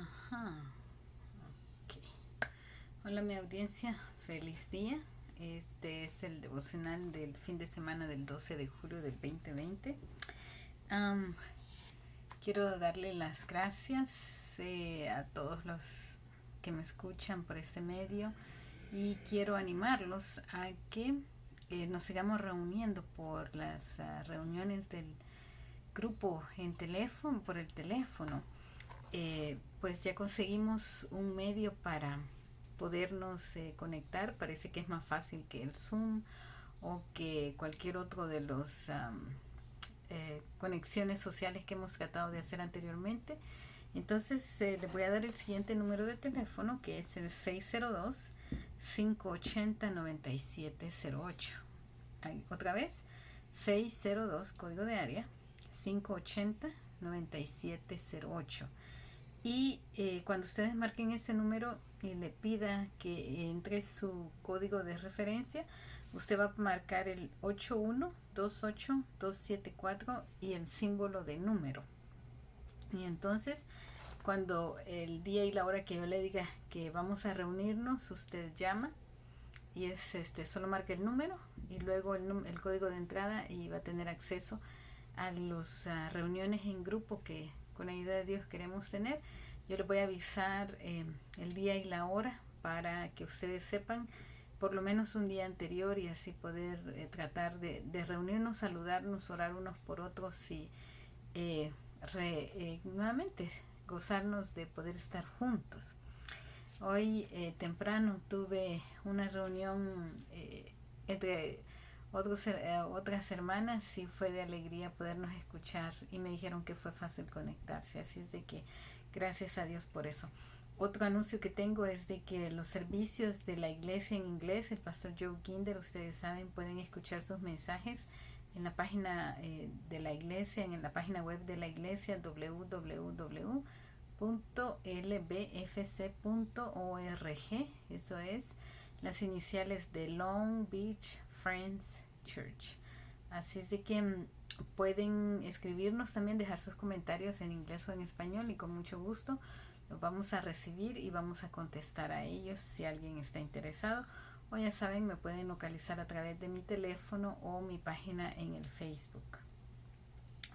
Ajá. Ok. Hola mi audiencia, feliz día. Este es el devocional del fin de semana del 12 de julio del 2020. Am, Quiero darle las gracias a todos los que me escuchan por este medio y quiero animarlos a que nos sigamos reuniendo por las reuniones del grupo en teléfono, por el teléfono. Pues ya conseguimos un medio para podernos conectar. Parece que es más fácil que el Zoom o que cualquier otro de los conexiones sociales que hemos tratado de hacer anteriormente. Entonces les voy a dar el siguiente número de teléfono, que es el 602-580-9708. Otra vez, 602 código de área, 580-9708. Y cuando ustedes marquen ese número y le pida que entre su código de referencia, usted va a marcar el 8128274 y el símbolo de número. Y entonces, cuando el día y la hora que yo le diga que vamos a reunirnos, usted llama y solo marca el número y luego el código de entrada y va a tener acceso a las reuniones en grupo que con ayuda de Dios queremos tener. Yo les voy a avisar el día y la hora para que ustedes sepan por lo menos un día anterior y así poder tratar de reunirnos, saludarnos, orar unos por otros y nuevamente gozarnos de poder estar juntos. Hoy temprano tuve una reunión entre otras hermanas y fue de alegría podernos escuchar y me dijeron que fue fácil conectarse, así es de que gracias a Dios por eso. Otro anuncio que tengo es de que los servicios de la iglesia en inglés, el pastor Joe Ginder, ustedes saben, pueden escuchar sus mensajes en la página de la iglesia, en la página web de la iglesia www.lbfc.org. Eso es las iniciales de Long Beach Friends Church. Así es de que pueden escribirnos también, dejar sus comentarios en inglés o en español y con mucho gusto los vamos a recibir y vamos a contestar a ellos si alguien está interesado. O ya saben, me pueden localizar a través de mi teléfono o mi página en el Facebook.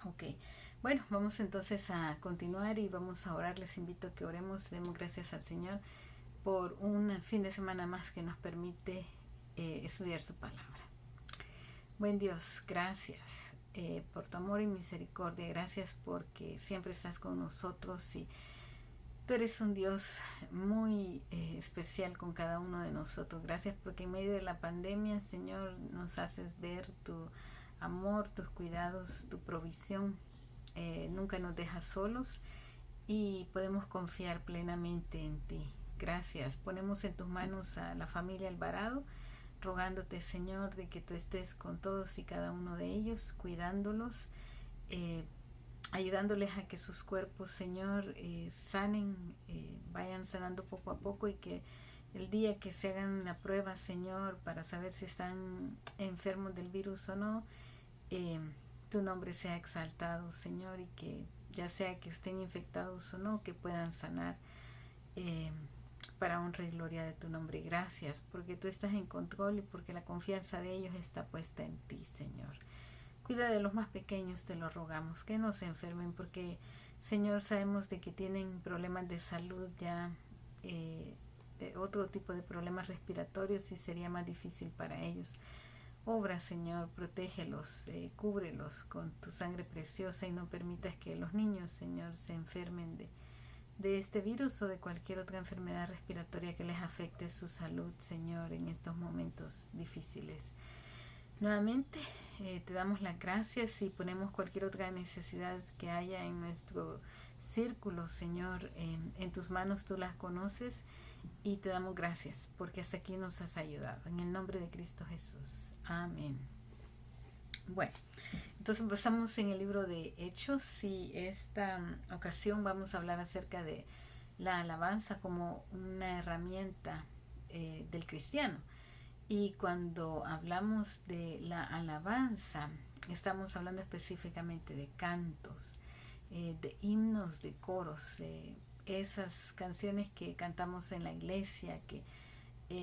Ok, bueno, vamos entonces a continuar y vamos a orar. Les invito a que oremos, demos gracias al Señor por un fin de semana más que nos permite estudiar su palabra. Buen Dios, gracias por tu amor y misericordia. Gracias porque siempre estás con nosotros y tú eres un Dios muy especial con cada uno de nosotros. Gracias porque en medio de la pandemia, Señor, nos haces ver tu amor, tus cuidados, tu provisión. Nunca nos dejas solos y podemos confiar plenamente en ti. Gracias. Ponemos en tus manos a la familia Alvarado, rogándote, Señor, de que tú estés con todos y cada uno de ellos, cuidándolos, eh, ayudándoles a que sus cuerpos, Señor, sanen, vayan sanando poco a poco y que el día que se hagan la prueba, Señor, para saber si están enfermos del virus o no, eh, tu nombre sea exaltado, Señor, y que ya sea que estén infectados o no, que puedan sanar eh, para honra y gloria de tu nombre. Gracias porque tú estás en control y porque la confianza de ellos está puesta en ti, Señor. Cuida de los más pequeños, te lo rogamos, que no se enfermen porque, Señor, sabemos de que tienen problemas de salud ya, otro tipo de problemas respiratorios y sería más difícil para ellos. Obra, Señor, protégelos, cúbrelos con tu sangre preciosa y no permitas que los niños, Señor, se enfermen de este virus o de cualquier otra enfermedad respiratoria que les afecte su salud, Señor, en estos momentos difíciles. Nuevamente te damos las gracias y ponemos cualquier otra necesidad que haya en nuestro círculo, Señor, en tus manos tú las conoces y te damos gracias porque hasta aquí nos has ayudado. En el nombre de Cristo Jesús. Amén. Bueno, entonces empezamos en el libro de Hechos y esta ocasión vamos a hablar acerca de la alabanza como una herramienta del cristiano. Y cuando hablamos de la alabanza, estamos hablando específicamente de cantos, de himnos, de coros. esas canciones que cantamos en la iglesia, que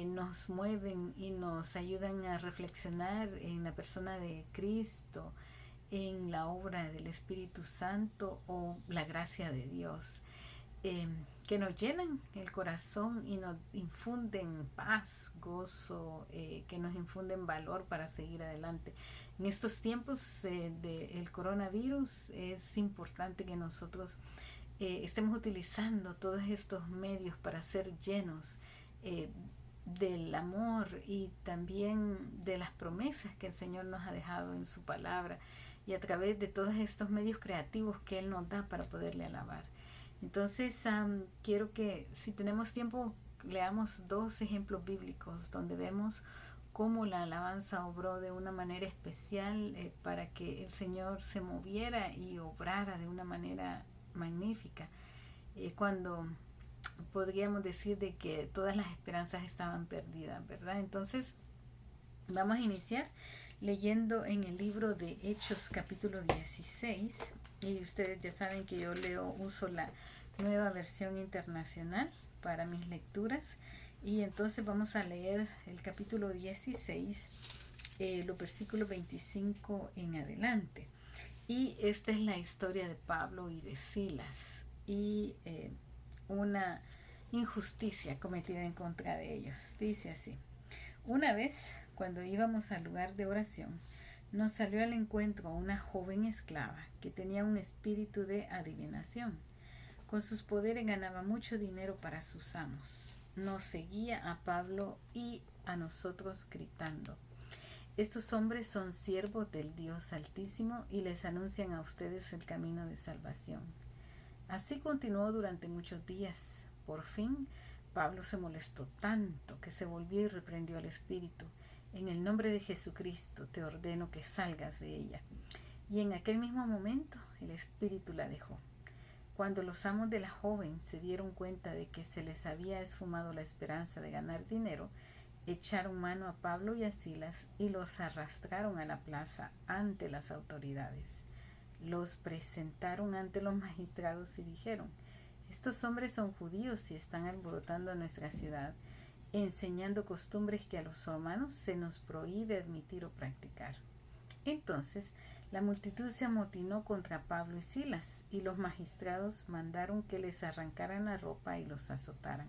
nos mueven y nos ayudan a reflexionar en la persona de Cristo, en la obra del Espíritu Santo o la gracia de Dios, que nos llenan el corazón y nos infunden paz, gozo, que nos infunden valor para seguir adelante. En estos tiempos del coronavirus es importante que nosotros estemos utilizando todos estos medios para ser llenos del amor y también de las promesas que el Señor nos ha dejado en su palabra y a través de todos estos medios creativos que Él nos da para poderle alabar. Entonces, quiero que si tenemos tiempo leamos 2 ejemplos bíblicos donde vemos cómo la alabanza obró de una manera especial para que el Señor se moviera y obrara de una manera magnífica. Cuando podríamos decir de que todas las esperanzas estaban perdidas, ¿verdad? Entonces, vamos a iniciar leyendo en el libro de Hechos capítulo 16. Y ustedes ya saben que yo uso la nueva versión internacional para mis lecturas. Y entonces vamos a leer el capítulo 16, los versículos 25 en adelante. Y esta es la historia de Pablo y de Silas y una injusticia cometida en contra de ellos. Dice así: una vez, cuando íbamos al lugar de oración, nos salió al encuentro una joven esclava que tenía un espíritu de adivinación. Con sus poderes ganaba mucho dinero para sus amos. Nos seguía a Pablo y a nosotros gritando: estos hombres son siervos del Dios Altísimo y les anuncian a ustedes el camino de salvación. Así continuó durante muchos días. Por fin, Pablo se molestó tanto que se volvió y reprendió al espíritu: en el nombre de Jesucristo te ordeno que salgas de ella. Y en aquel mismo momento el espíritu la dejó. Cuando los amos de la joven se dieron cuenta de que se les había esfumado la esperanza de ganar dinero, echaron mano a Pablo y a Silas y los arrastraron a la plaza ante las autoridades. Los presentaron ante los magistrados y dijeron: estos hombres son judíos y están alborotando nuestra ciudad, enseñando costumbres que a los romanos se nos prohíbe admitir o practicar. Entonces la multitud se amotinó contra Pablo y Silas, y los magistrados mandaron que les arrancaran la ropa y los azotaran.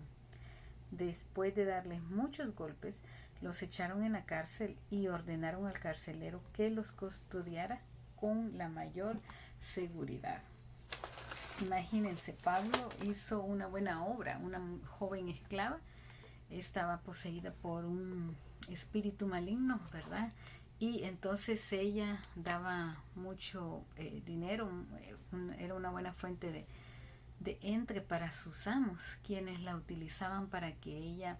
Después de darles muchos golpes, los echaron en la cárcel y ordenaron al carcelero que los custodiara con la mayor seguridad. Imagínense, Pablo hizo una buena obra. Una joven esclava estaba poseída por un espíritu maligno, ¿verdad? Y entonces ella daba mucho dinero, era una buena fuente de entre para sus amos, quienes la utilizaban para que ella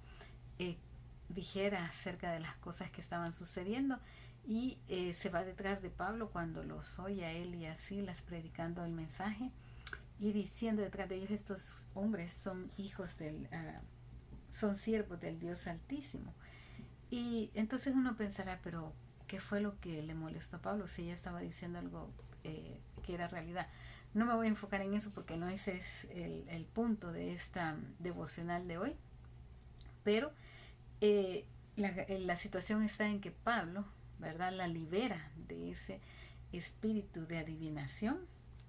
dijera acerca de las cosas que estaban sucediendo. Y se va detrás de Pablo cuando los oye a él y a Silas predicando el mensaje y diciendo detrás de ellos: estos hombres son hijos son siervos del Dios Altísimo. Y entonces uno pensará, pero ¿qué fue lo que le molestó a Pablo si ella estaba diciendo algo que era realidad? No me voy a enfocar en eso porque no ese es el punto de esta devocional de hoy. Pero la situación está en que Pablo, ¿verdad?, la libera de ese espíritu de adivinación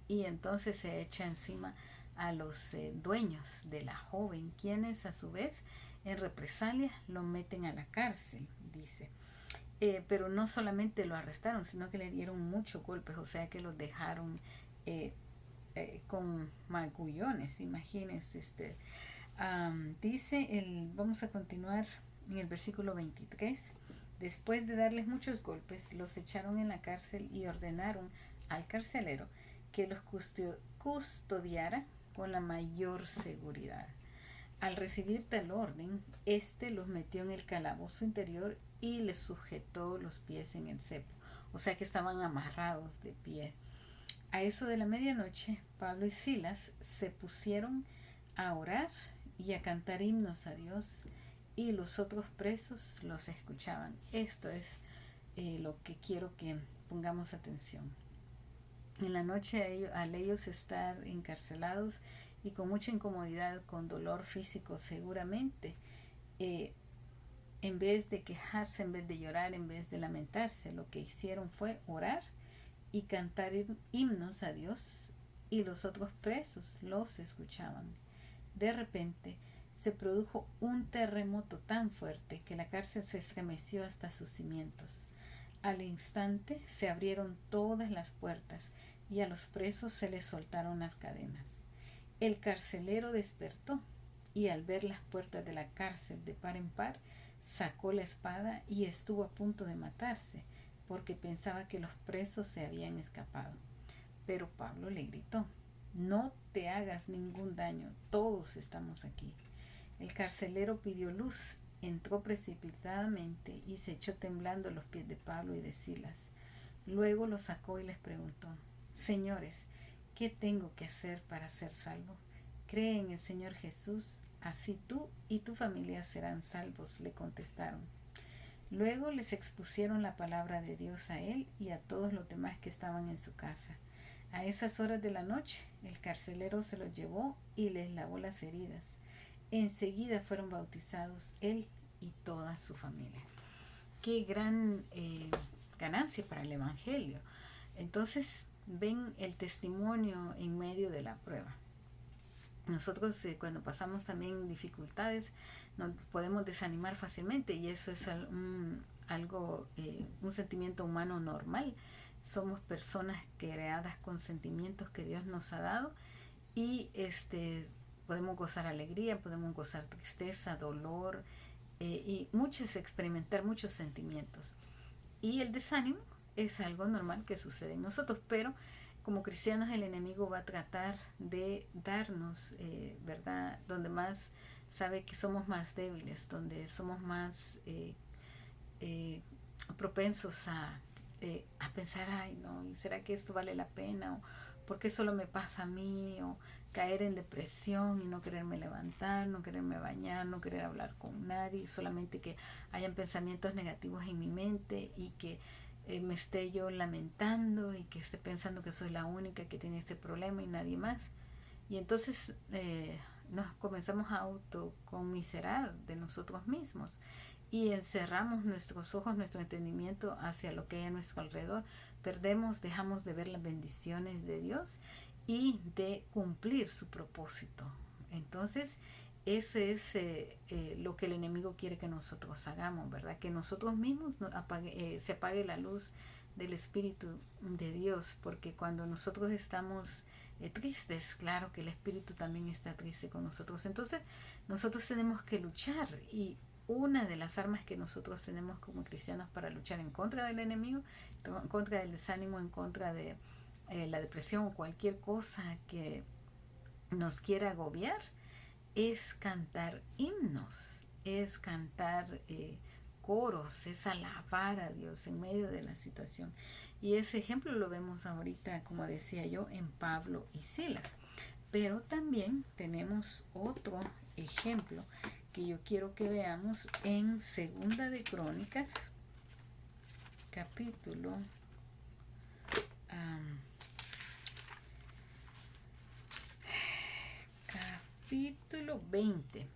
y entonces se echa encima a los dueños de la joven, quienes a su vez en represalia lo meten a la cárcel, dice. Pero no solamente lo arrestaron, sino que le dieron muchos golpes, o sea que los dejaron con magullones, imagínense usted. Vamos a continuar en el versículo 23. Después de darles muchos golpes, los echaron en la cárcel y ordenaron al carcelero que los custodiara con la mayor seguridad. Al recibir tal orden, los metió en el calabozo interior y les sujetó los pies en el cepo, o sea que estaban amarrados de pie. A eso de la medianoche, Pablo y Silas se pusieron a orar y a cantar himnos a Dios, y los otros presos los escuchaban. Esto es lo que quiero que pongamos atención. En la noche, al ellos estar encarcelados y con mucha incomodidad, con dolor físico seguramente, eh, en vez de quejarse, en vez de llorar, en vez de lamentarse, lo que hicieron fue orar y cantar himnos a Dios, y los otros presos los escuchaban. De repente se produjo un terremoto tan fuerte que la cárcel se estremeció hasta sus cimientos. Al instante se abrieron todas las puertas y a los presos se les soltaron las cadenas. El carcelero despertó y al ver las puertas de la cárcel de par en par, sacó la espada y estuvo a punto de matarse, porque pensaba que los presos se habían escapado. Pero Pablo le gritó: no te hagas ningún daño, todos estamos aquí. El carcelero pidió luz, entró precipitadamente y se echó temblando a los pies de Pablo y de Silas. Luego los sacó y les preguntó: señores, ¿qué tengo que hacer para ser salvo? Cree en el Señor Jesús, así tú y tu familia serán salvos, le contestaron. Luego les expusieron la palabra de Dios a él y a todos los demás que estaban en su casa. A esas horas de la noche, el carcelero se los llevó y les lavó las heridas. Enseguida fueron bautizados él y toda su familia. Qué gran ganancia para el Evangelio. Entonces, ven el testimonio en medio de la prueba. Nosotros cuando pasamos también dificultades nos podemos desanimar fácilmente, y eso es un sentimiento humano normal. Somos personas creadas con sentimientos que Dios nos ha dado, y podemos gozar alegría, podemos gozar tristeza, dolor, y experimentar muchos sentimientos. Y el desánimo es algo normal que sucede en nosotros, pero como cristianos el enemigo va a tratar de darnos, ¿verdad? Donde más sabe que somos más débiles, donde somos más propensos a pensar: ay, no, ¿y será que esto vale la pena? ¿O por qué solo me pasa a mí? O caer en depresión y no quererme levantar, no quererme bañar, no querer hablar con nadie, solamente que hayan pensamientos negativos en mi mente y que me esté yo lamentando y que esté pensando que soy la única que tiene este problema y nadie más. Y entonces nos comenzamos a autocomiserar de nosotros mismos y encerramos nuestros ojos, nuestro entendimiento hacia lo que hay a nuestro alrededor. Dejamos de ver las bendiciones de Dios y de cumplir su propósito. Entonces, ese es lo que el enemigo quiere que nosotros hagamos, ¿verdad? Que nosotros mismos se apague la luz del Espíritu de Dios, porque cuando nosotros estamos tristes, claro que el Espíritu también está triste con nosotros. Entonces, nosotros tenemos que luchar, y una de las armas que nosotros tenemos como cristianos para luchar en contra del enemigo, en contra del desánimo, en contra de la depresión o cualquier cosa que nos quiera agobiar, es cantar himnos, es cantar coros, es alabar a Dios en medio de la situación. Y ese ejemplo lo vemos ahorita, como decía yo, en Pablo y Silas. Pero también tenemos otro ejemplo que yo quiero que veamos en Segunda de Crónicas, capítulo capítulo 20.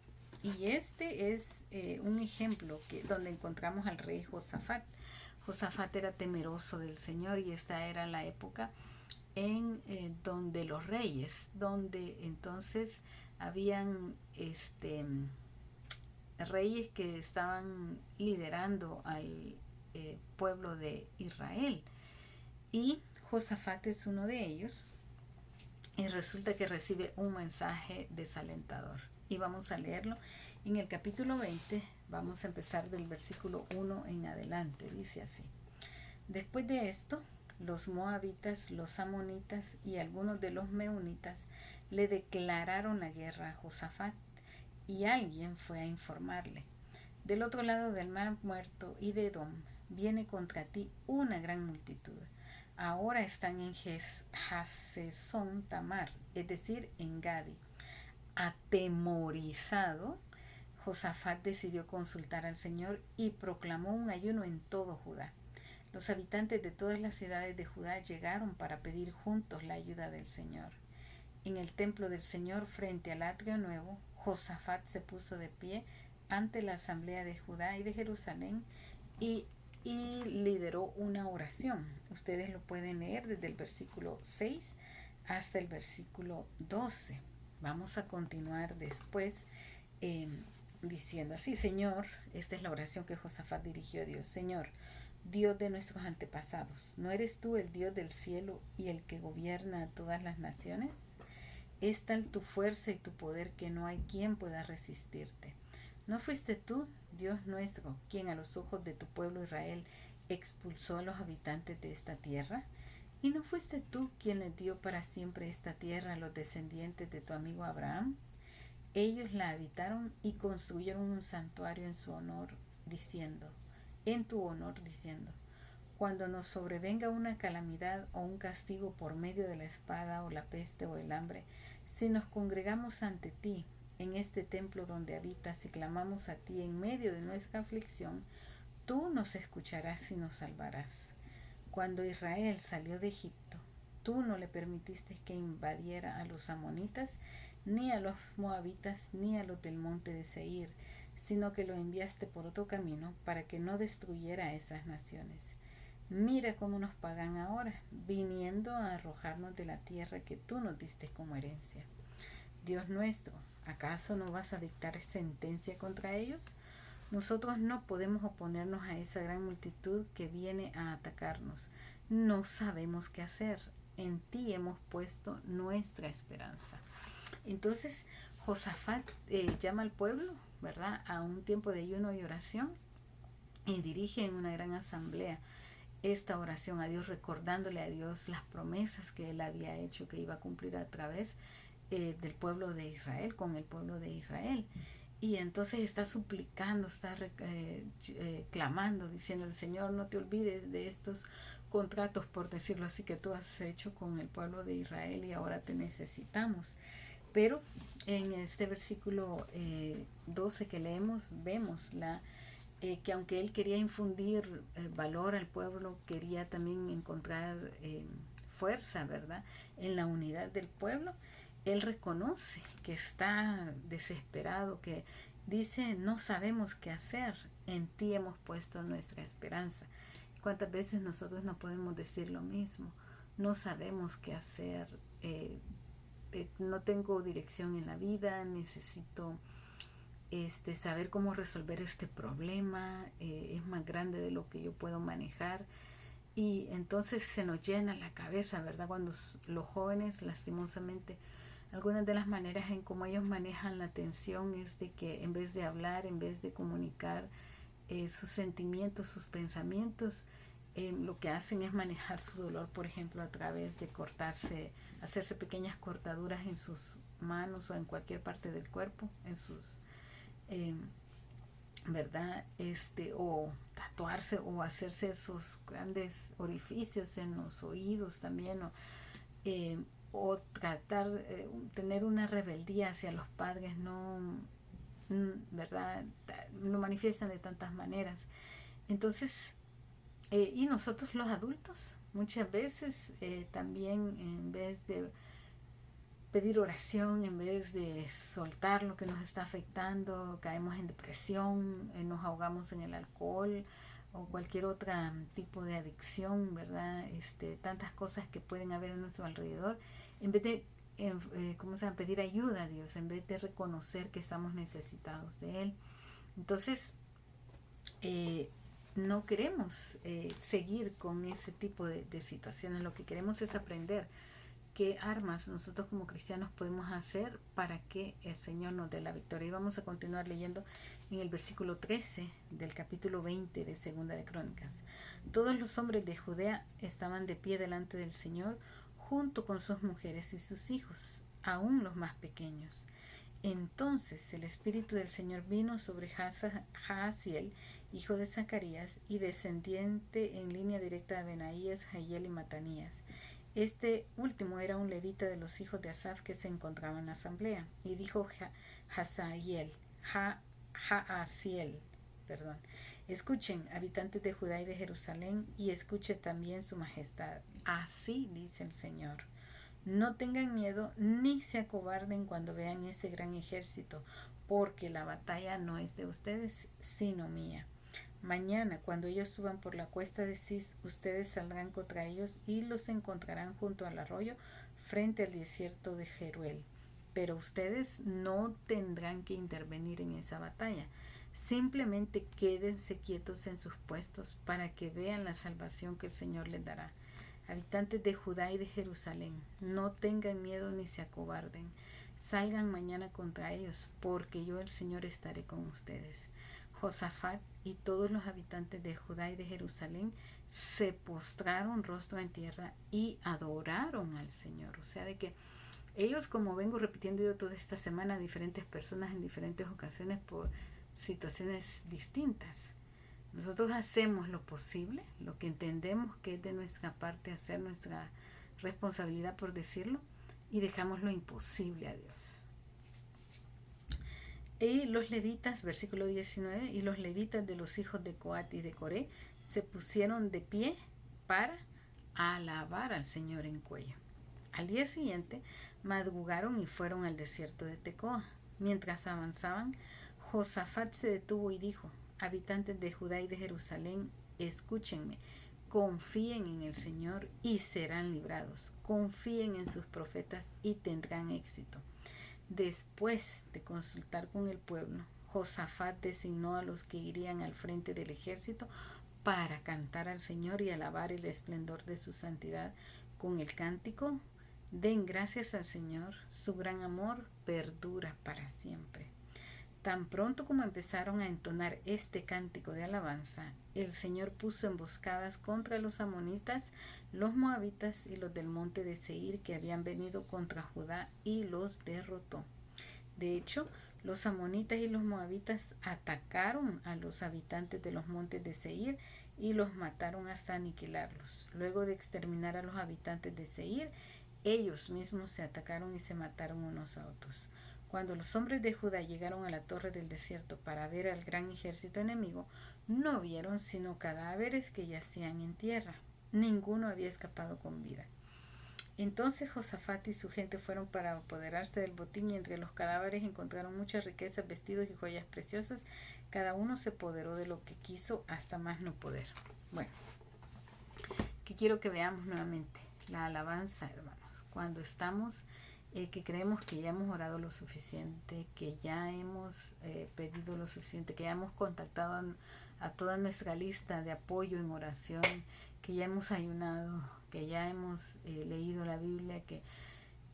Y este es un ejemplo donde encontramos al rey Josafat. Josafat era temeroso del Señor, y esta era la época en donde los reyes, donde entonces habían reyes que estaban liderando al pueblo de Israel. Y Josafat es uno de ellos. Y resulta que recibe un mensaje desalentador. Y vamos a leerlo en el capítulo 20. Vamos a empezar del versículo 1 en adelante. Dice así: después de esto, los moabitas, los amonitas y algunos de los meunitas le declararon la guerra a Josafat, y alguien fue a informarle: del otro lado del mar Muerto y de Edom viene contra ti una gran multitud. Ahora están en Hasesón Tamar, es decir, en Gadi. Atemorizado, Josafat decidió consultar al Señor y proclamó un ayuno en todo Judá. Los habitantes de todas las ciudades de Judá llegaron para pedir juntos la ayuda del Señor. En el templo del Señor, frente al atrio nuevo, Josafat se puso de pie ante la asamblea de Judá y de Jerusalén y lideró una oración. Ustedes lo pueden leer desde el versículo 6 hasta el versículo 12. Vamos a continuar después diciendo así: Señor, esta es la oración que Josafat dirigió a Dios. Señor, Dios de nuestros antepasados, ¿no eres tú el Dios del cielo y el que gobierna a todas las naciones? Es tal tu fuerza y tu poder que no hay quien pueda resistirte. ¿No fuiste tú, Dios nuestro, quien a los ojos de tu pueblo Israel expulsó a los habitantes de esta tierra? ¿Y no fuiste tú quien les dio para siempre esta tierra a los descendientes de tu amigo Abraham? Ellos la habitaron y construyeron un santuario en su honor, en tu honor, diciendo: cuando nos sobrevenga una calamidad o un castigo por medio de la espada o la peste o el hambre, si nos congregamos ante ti en este templo donde habitas y clamamos a ti en medio de nuestra aflicción, tú nos escucharás y nos salvarás. Cuando Israel salió de Egipto, tú no le permitiste que invadiera a los amonitas, ni a los moabitas, ni a los del monte de Seir, sino que lo enviaste por otro camino para que no destruyera a esas naciones. Mira cómo nos pagan ahora, viniendo a arrojarnos de la tierra que tú nos diste como herencia. Dios nuestro, ¿acaso no vas a dictar sentencia contra ellos? Nosotros no podemos oponernos a esa gran multitud que viene a atacarnos. No sabemos qué hacer. En ti hemos puesto nuestra esperanza. Entonces, Josafat llama al pueblo, ¿verdad?, a un tiempo de ayuno y oración, y dirige en una gran asamblea esta oración a Dios, recordándole a Dios las promesas que él había hecho que iba a cumplir a través del pueblo de Israel, con el pueblo de Israel. Y entonces está suplicando, está clamando, diciendo: Señor, no te olvides de estos contratos, por decirlo así, que tú has hecho con el pueblo de Israel y ahora te necesitamos. Pero en este versículo 12 que leemos, vemos que aunque él quería infundir valor al pueblo, quería también encontrar fuerza, ¿verdad?, en la unidad del pueblo. Él reconoce que está desesperado, que dice: no sabemos qué hacer, en ti hemos puesto nuestra esperanza. ¿Cuántas veces nosotros no podemos decir lo mismo? No sabemos qué hacer, no tengo dirección en la vida, necesito saber cómo resolver este problema, es más grande de lo que yo puedo manejar. Y entonces se nos llena la cabeza, ¿verdad? Cuando los jóvenes, lastimosamente, algunas de las maneras en cómo ellos manejan la tensión es de que en vez de hablar, en vez de comunicar sus sentimientos, sus pensamientos, lo que hacen es manejar su dolor, por ejemplo, a través de hacerse pequeñas cortaduras en sus manos o en cualquier parte del cuerpo, en sus ¿verdad? O tatuarse o hacerse esos grandes orificios en los oídos también, o tratar tener una rebeldía hacia los padres, no, ¿verdad? Lo manifiestan de tantas maneras. Entonces, y nosotros los adultos, muchas veces también, en vez de pedir oración, en vez de soltar lo que nos está afectando, caemos en depresión, nos ahogamos en el alcohol o cualquier otro tipo de adicción, ¿verdad? Tantas cosas que pueden haber a nuestro alrededor, en vez de pedir ayuda a Dios, en vez de reconocer que estamos necesitados de Él. Entonces, no queremos seguir con ese tipo de situaciones. Lo que queremos es aprender qué armas nosotros como cristianos podemos hacer para que el Señor nos dé la victoria. Y vamos a continuar leyendo en el versículo 13 del capítulo 20 de Segunda de Crónicas. Todos los hombres de Judea estaban de pie delante del Señor, junto con sus mujeres y sus hijos, aún los más pequeños. Entonces el Espíritu del Señor vino sobre Jaasiel, hijo de Zacarías, y descendiente en línea directa de Benaías, Jahiel y Matanías. Este último era un levita de los hijos de Asaf que se encontraba en la asamblea. Y dijo Jaasiel, perdón. Escuchen, habitantes de Judá y de Jerusalén, y escuche también su majestad. Así dice el Señor. No tengan miedo ni se acobarden cuando vean ese gran ejército, porque la batalla no es de ustedes, sino mía. Mañana, cuando ellos suban por la cuesta de Cis, ustedes saldrán contra ellos y los encontrarán junto al arroyo, frente al desierto de Jeruel. Pero ustedes no tendrán que intervenir en esa batalla. Simplemente quédense quietos en sus puestos para que vean la salvación que el Señor les dará. Habitantes de Judá y de Jerusalén, no tengan miedo ni se acobarden. Salgan mañana contra ellos, porque yo el Señor estaré con ustedes. Josafat y todos los habitantes de Judá y de Jerusalén se postraron rostro en tierra y adoraron al Señor. O sea, de que ellos, como vengo repitiendo yo toda esta semana, diferentes personas en diferentes ocasiones por situaciones distintas, nosotros hacemos lo posible, lo que entendemos que es de nuestra parte hacer nuestra responsabilidad, por decirlo, y dejamos lo imposible a Dios. Y los levitas, versículo 19, y los levitas de los hijos de Coat y de Coré se pusieron de pie para alabar al Señor en cuello. Al día siguiente madrugaron y fueron al desierto de Tecoa. Mientras avanzaban, Josafat se detuvo y dijo: habitantes de Judá y de Jerusalén, escúchenme, confíen en el Señor y serán librados, confíen en sus profetas y tendrán éxito. Después de consultar con el pueblo, Josafat designó a los que irían al frente del ejército para cantar al Señor y alabar el esplendor de su santidad con el cántico: den gracias al Señor, su gran amor perdura para siempre. Tan pronto como empezaron a entonar este cántico de alabanza, el Señor puso emboscadas contra los amonitas, los moabitas y los del monte de Seir, que habían venido contra Judá, y los derrotó. De hecho, los amonitas y los moabitas atacaron a los habitantes de los montes de Seir y los mataron hasta aniquilarlos. Luego de exterminar a los habitantes de Seir, ellos mismos se atacaron y se mataron unos a otros. Cuando los hombres de Judá llegaron a la torre del desierto para ver al gran ejército enemigo, no vieron sino cadáveres que yacían en tierra. Ninguno había escapado con vida. Entonces Josafat y su gente fueron para apoderarse del botín, y entre los cadáveres encontraron muchas riquezas, vestidos y joyas preciosas. Cada uno se apoderó de lo que quiso hasta más no poder. Bueno, que quiero que veamos nuevamente la alabanza, hermanos. Cuando estamos, que creemos que ya hemos orado lo suficiente, que ya hemos pedido lo suficiente, que ya hemos contactado a toda nuestra lista de apoyo en oración, que ya hemos ayunado, que ya hemos leído la Biblia,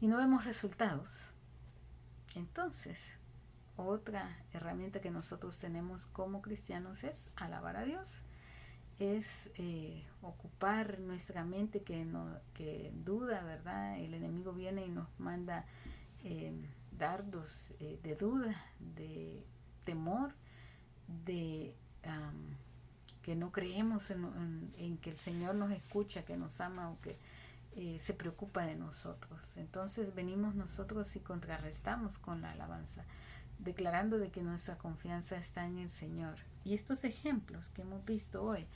y no vemos resultados. Entonces, otra herramienta que nosotros tenemos como cristianos es alabar a Dios. Es ocupar nuestra mente que duda, ¿verdad? El enemigo viene y nos manda dardos de duda, de temor, de que no creemos en que el Señor nos escucha, que nos ama o que se preocupa de nosotros. Entonces venimos nosotros y contrarrestamos con la alabanza, declarando de que nuestra confianza está en el Señor. Y estos ejemplos que hemos visto hoy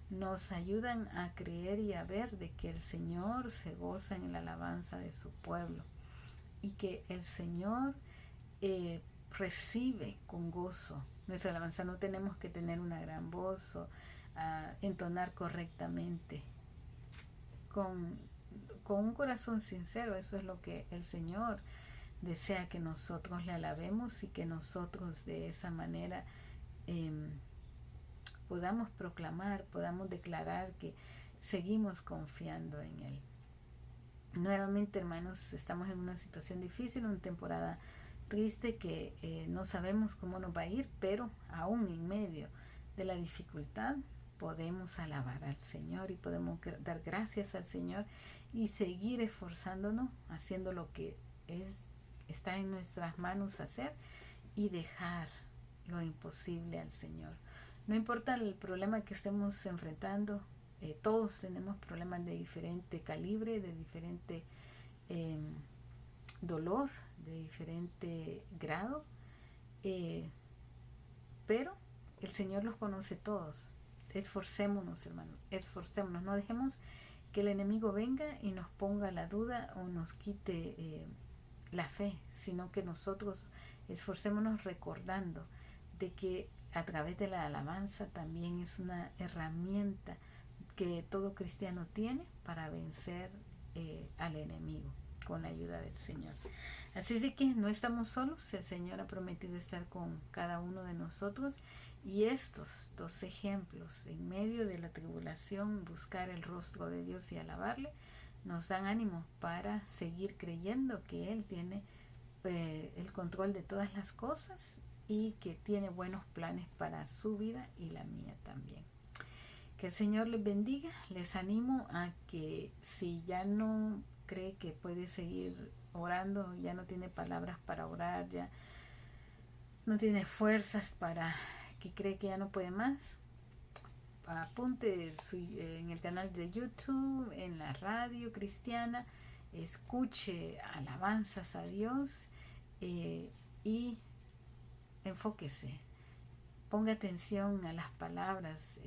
nos ayudan a creer y a ver de que el Señor se goza en la alabanza de su pueblo, y que el Señor recibe con gozo nuestra alabanza. No tenemos que tener una gran voz o entonar correctamente. Con un corazón sincero, eso es lo que el Señor desea, que nosotros le alabemos y que nosotros de esa manera podamos proclamar, podamos declarar que seguimos confiando en Él. Nuevamente, hermanos, estamos en una situación difícil, una temporada triste que no sabemos cómo nos va a ir, pero aún en medio de la dificultad podemos alabar al Señor y podemos dar gracias al Señor y seguir esforzándonos, haciendo lo que está en nuestras manos hacer, y dejar lo imposible al Señor. No importa el problema que estemos enfrentando, todos tenemos problemas de diferente calibre, de diferente dolor, de diferente grado, pero el Señor los conoce todos. Esforcémonos, hermanos, esforcémonos. No dejemos que el enemigo venga y nos ponga la duda o nos quite la fe, sino que nosotros esforcémonos recordando de que a través de la alabanza también es una herramienta que todo cristiano tiene para vencer al enemigo con la ayuda del Señor. Así es de que no estamos solos, el Señor ha prometido estar con cada uno de nosotros, y estos dos ejemplos, en medio de la tribulación, buscar el rostro de Dios y alabarle, nos dan ánimo para seguir creyendo que Él tiene el control de todas las cosas y que tiene buenos planes para su vida y la mía también. Que el Señor les bendiga. Les animo a que si ya no cree que puede seguir orando, ya no tiene palabras para orar, ya no tiene fuerzas para, que cree que ya no puede más, apunte en el canal de YouTube, en la radio cristiana, escuche alabanzas a Dios y enfóquese, ponga atención a las palabras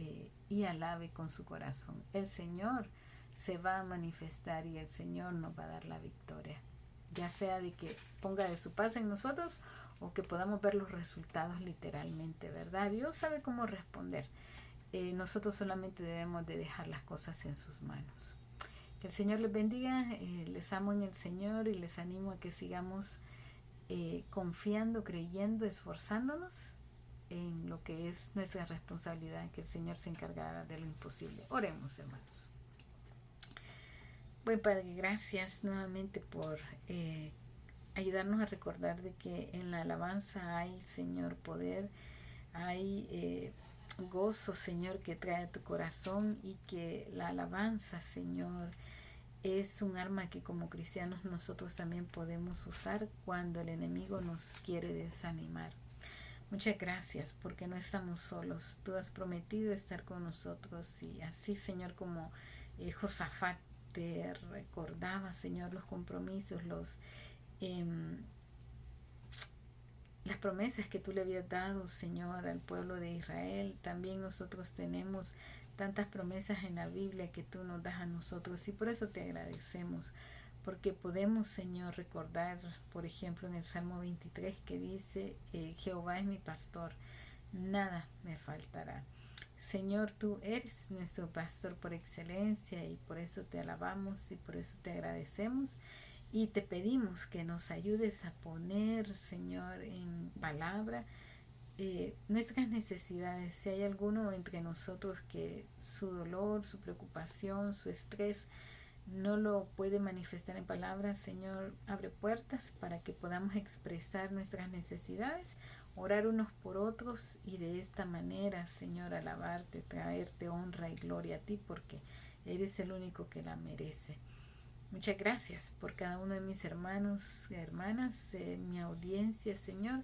y alabe con su corazón. El Señor se va a manifestar y el Señor nos va a dar la victoria, ya sea de que ponga de su paz en nosotros o que podamos ver los resultados literalmente, ¿verdad? Dios sabe cómo responder. Nosotros solamente debemos de dejar las cosas en sus manos. Que el Señor les bendiga. Les amo en el Señor y les animo a que sigamos confiando, creyendo, esforzándonos en lo que es nuestra responsabilidad, que el Señor se encargará de lo imposible. Oremos, hermanos. Buen Padre, gracias nuevamente por ayudarnos a recordar de que en la alabanza hay, Señor, poder, hay gozo, Señor, que trae a tu corazón, y que la alabanza, Señor, es un arma que como cristianos nosotros también podemos usar cuando el enemigo nos quiere desanimar. Muchas gracias porque no estamos solos. Tú has prometido estar con nosotros, y así, Señor, como Josafat te recordaba, Señor, los compromisos, las promesas que tú le habías dado, Señor, al pueblo de Israel. También nosotros tenemos tantas promesas en la Biblia que tú nos das a nosotros, y por eso te agradecemos, porque podemos, Señor, recordar, por ejemplo, en el Salmo 23 que dice, Jehová es mi pastor, nada me faltará. Señor, tú eres nuestro pastor por excelencia, y por eso te alabamos y por eso te agradecemos. Y te pedimos que nos ayudes a poner, Señor, en palabra nuestras necesidades. Si hay alguno entre nosotros que su dolor, su preocupación, su estrés no lo puede manifestar en palabras, Señor, abre puertas para que podamos expresar nuestras necesidades, orar unos por otros, y de esta manera, Señor, alabarte, traerte honra y gloria a ti, porque eres el único que la merece. Muchas gracias por cada uno de mis hermanos y hermanas, mi audiencia, Señor.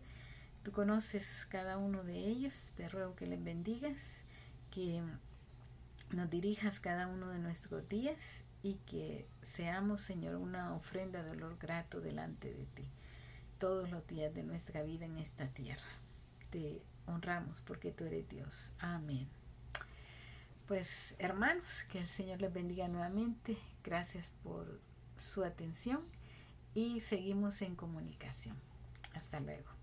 Tú conoces cada uno de ellos. Te ruego que les bendigas, que nos dirijas cada uno de nuestros días, y que seamos, Señor, una ofrenda de olor grato delante de ti todos los días de nuestra vida en esta tierra. Te honramos porque tú eres Dios. Amén. Pues, hermanos, que el Señor les bendiga nuevamente. Gracias por su atención y seguimos en comunicación. Hasta luego.